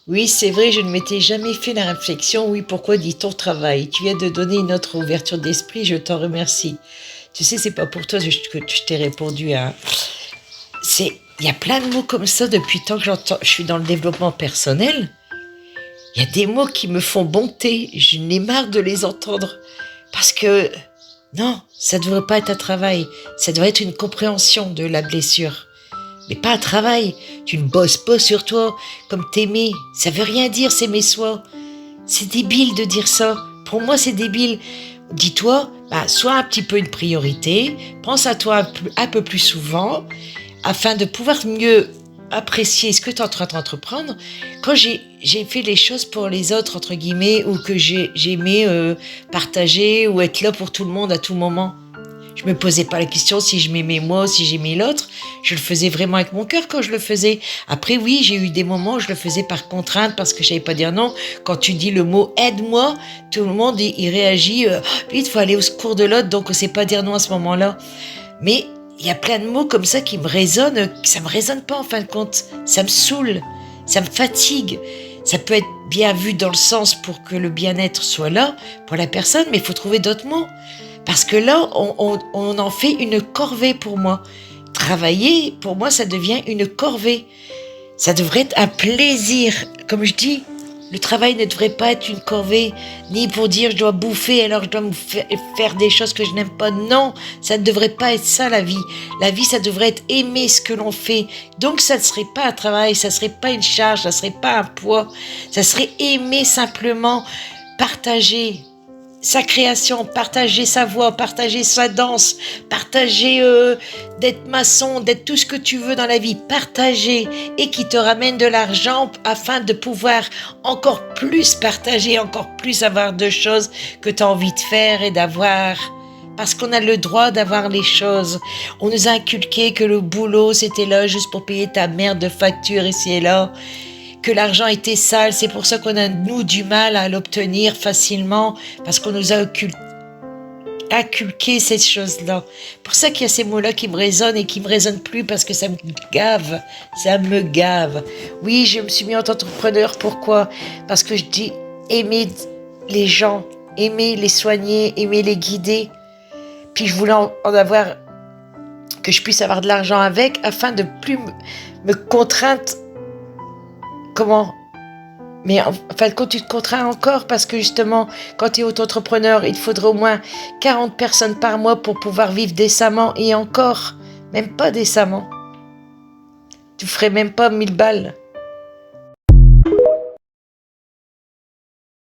Oui, c'est vrai, je ne m'étais jamais fait la réflexion. Oui, pourquoi dit-on travail? Tu viens de donner une autre ouverture d'esprit, je t'en remercie. Tu sais, c'est pas pour toi que je t'ai répondu, hein. Il y a plein de mots comme ça depuis tant que je suis dans le développement personnel. Il y a des mots qui me font bonté. Je n'ai marre de les entendre. Parce que, non, ça ne devrait pas être un travail. Ça devrait être une compréhension de la blessure. Mais pas un travail. Tu ne bosses pas sur toi comme t'aimer. Ça veut rien dire s'aimer soi. C'est débile de dire ça. Pour moi, c'est débile. Dis-toi, sois un petit peu une priorité. Pense à toi un peu plus souvent afin de pouvoir mieux apprécier ce que tu es en train d'entreprendre. Quand j'ai fait les choses pour les autres, entre guillemets, ou que j'aimais partager ou être là pour tout le monde à tout moment, je me posais pas la question si je m'aimais moi, si j'aimais l'autre. Je le faisais vraiment avec mon cœur quand je le faisais. Après, oui, j'ai eu des moments où je le faisais par contrainte parce que je savais pas dire non. Quand tu dis le mot aide-moi, tout le monde il réagit. Vite, faut aller au secours de l'autre, donc on sait pas dire non à ce moment-là. Mais il y a plein de mots comme ça qui me résonnent, ça me résonne pas en fin de compte. Ça me saoule, ça me fatigue. Ça peut être bien vu dans le sens pour que le bien-être soit là pour la personne, mais il faut trouver d'autres mots. Parce que là, on en fait une corvée pour moi. Travailler, pour moi, ça devient une corvée. Ça devrait être un plaisir. Comme je dis, le travail ne devrait pas être une corvée, ni pour dire je dois bouffer, alors je dois me faire des choses que je n'aime pas. Non, ça ne devrait pas être ça la vie. La vie, ça devrait être aimer ce que l'on fait. Donc ça ne serait pas un travail, ça ne serait pas une charge, ça ne serait pas un poids. Ça serait aimer simplement, partager sa création, partager sa voix, partager sa danse, partager d'être maçon, d'être tout ce que tu veux dans la vie, partager et qui te ramène de l'argent afin de pouvoir encore plus partager, encore plus avoir de choses que tu as envie de faire et d'avoir. Parce qu'on a le droit d'avoir les choses. On nous a inculqué que le boulot, c'était là juste pour payer ta merde de facture ici et là, que l'argent était sale, c'est pour ça qu'on a, nous, du mal à l'obtenir facilement, parce qu'on nous a inculqué ces choses-là. Pour ça qu'il y a ces mots-là qui me résonnent et qui me résonnent plus, parce que ça me gave, ça me gave. Oui, je me suis mis en tant qu'entrepreneur, pourquoi? Parce que je dis aimer les gens, aimer les soigner, aimer les guider, puis je voulais en avoir, que je puisse avoir de l'argent avec, afin de plus me contraindre. Comment? Mais en fin de compte, tu te contrains encore parce que justement, quand tu es auto-entrepreneur, il te faudrait au moins 40 personnes par mois pour pouvoir vivre décemment et encore, même pas décemment. Tu ferais même pas 1000 balles.